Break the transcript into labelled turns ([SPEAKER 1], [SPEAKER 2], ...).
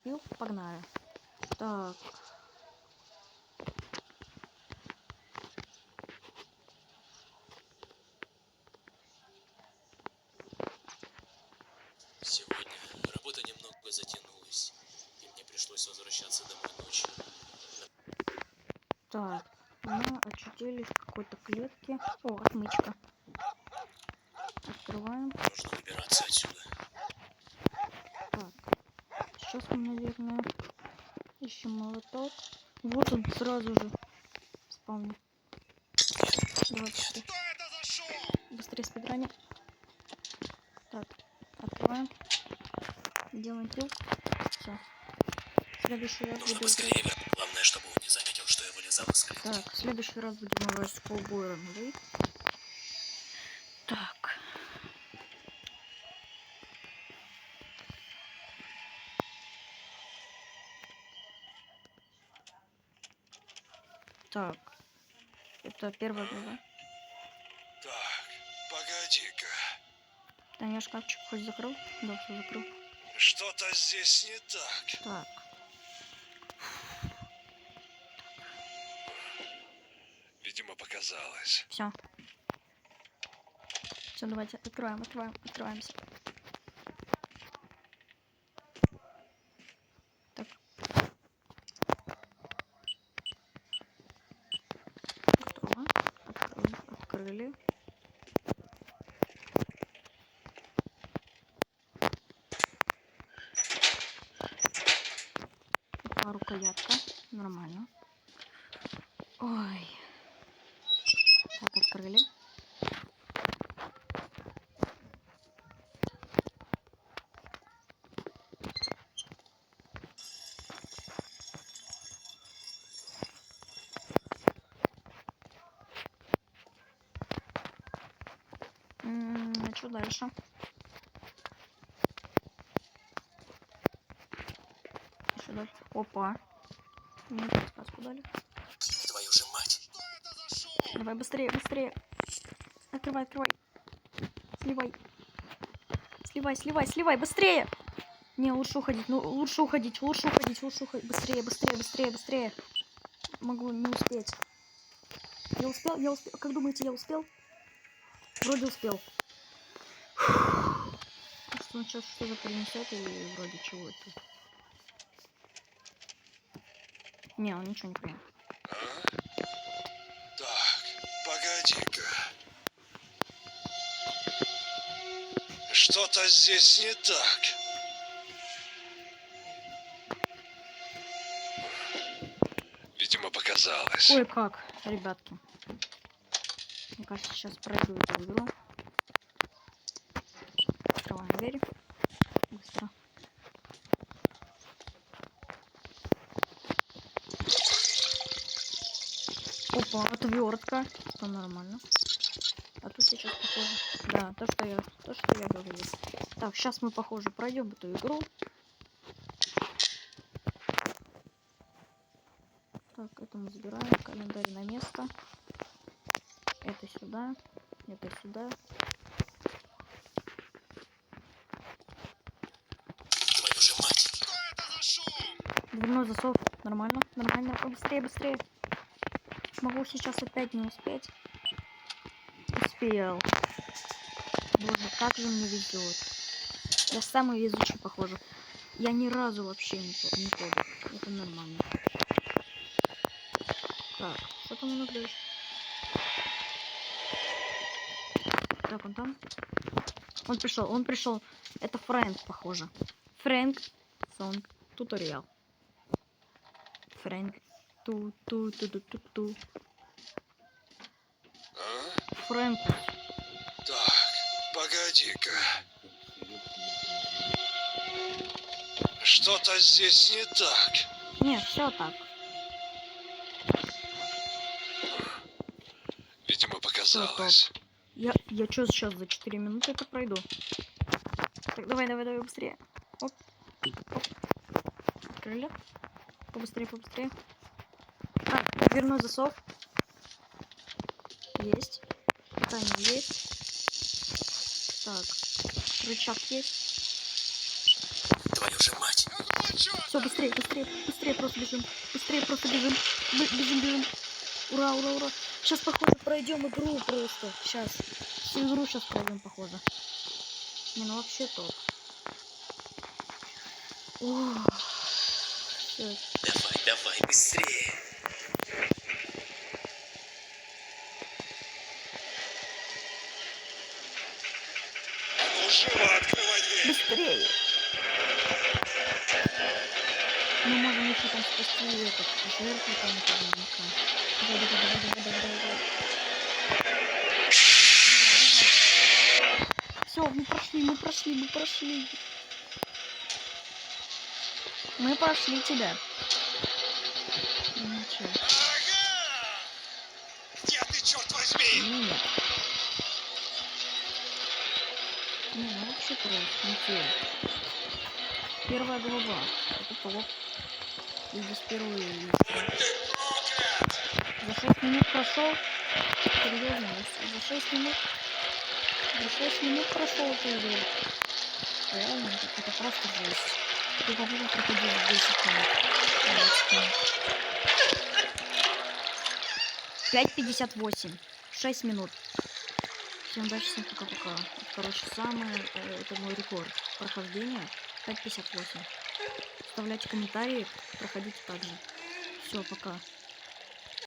[SPEAKER 1] купил. Погнали. Так.
[SPEAKER 2] Сегодня работа немного затянулась, и мне пришлось возвращаться домой ночью.
[SPEAKER 1] Так. Мы очутились в какой-то клетке. О, отмычка. Открываем.
[SPEAKER 2] Нужно выбираться отсюда.
[SPEAKER 1] Так. Сейчас мы, наверное, ищем молоток. Вот он сразу же спавнит. Давай быстрее. Быстрее спидраним. Так. Открываем. Делаем килл. Все. В следующий раз
[SPEAKER 2] Нужно
[SPEAKER 1] буду
[SPEAKER 2] поскорее
[SPEAKER 1] играть.
[SPEAKER 2] вернуть. Главное, чтобы он не заметил, что я вылезал из клетки.
[SPEAKER 1] Так, в следующий раз будем играть с Cowboy Runway. Так. Так. Это первая глава.
[SPEAKER 3] Так, погоди-ка.
[SPEAKER 1] Там я шкафчик хоть закрыл? Да, все закрыл.
[SPEAKER 3] Что-то здесь не так.
[SPEAKER 1] Так.
[SPEAKER 3] Видимо, показалось.
[SPEAKER 1] Все. Все, давайте открываемся. Так. Готово. Открыли. Рукоятка. Нормально. Ой. Так, открыли. Что дальше? Что дальше? Опа. Мне подсказку дали.
[SPEAKER 2] Твою же мать!
[SPEAKER 1] Давай быстрее. Открывай. Сливай, быстрее! Не, лучше уходить. Быстрее. Могу не успеть. Я успел? Как думаете, я успел? Вроде успел. Что он сейчас что-то принесет и вроде чего это. Не, он ничего не принес.
[SPEAKER 3] Так, погоди-ка. Что-то здесь не так. Видимо, показалось.
[SPEAKER 1] Ой, как, ребятки. Мне кажется, сейчас пройду эту игру. Открываем дверь. Быстро. Опа, отвертка. Это нормально. А тут сейчас похоже. Да, то, что я говорил. Так, сейчас мы, похоже, пройдем эту игру. Так, это мы забираем. Календарь на место. Это сюда. Это сюда.
[SPEAKER 2] Твою же мать!
[SPEAKER 1] Дверной засов. Нормально. Быстрее. Могу сейчас опять не успеть. Успел. Боже, как же мне везет. Я самый везучий, похоже. Я ни разу вообще не понял. Это нормально. Так, что там у нас дальше? Так, он там. Он пришел. Это Фрэнк, похоже. Фрэнк Сонг Туториал. Фрэнк. Ту. Фрэнк.
[SPEAKER 3] Так, погоди-ка. Что-то здесь не так.
[SPEAKER 1] Нет, все так.
[SPEAKER 3] Видимо, показалось.
[SPEAKER 1] Я что сейчас за 4 минуты это пройду? Так, давай, быстрее. Оп. Открыли. Побыстрее. Так, дверной засов. Есть. Питание есть. Так, рычаг есть.
[SPEAKER 2] Твою же мать!
[SPEAKER 1] Все, Все, быстрее, быстрее, быстрее просто бежим. Быстрее просто бежим. Бежим, бежим. Ура, ура, ура. Сейчас, похоже, пройдем игру просто. Сейчас. Всю игру сейчас пройдем, похоже. Не, ну вообще топ. Всё.
[SPEAKER 2] Давай, давай, быстрее.
[SPEAKER 3] Ну, живо открывай дверь.
[SPEAKER 1] Быстрее. Мы можем еще там спасти этот жертву там наверняка. Давай, давай, давай, давай, давай, давай. Все, мы прошли, мы прошли, мы прошли. Мы прошли тебя. Ничего.
[SPEAKER 3] Ага! Где ты, черт возьми?
[SPEAKER 1] Нет. Не, ну вообще просто. Ничего. Первая глава. Это топ. И здесь впервые. За 6 минут прошел. Серьезно, за 6 минут. За 6 минут прошел эту игру. Реально, это просто жесть. Ты попробуй проходить 10 минут. 20 минут. 5:58. 6 минут. Всем удачи, всем пока-пока. Короче, это мой рекорд прохождения. 5:58. Оставляйте комментарии, проходите так же. Все, пока.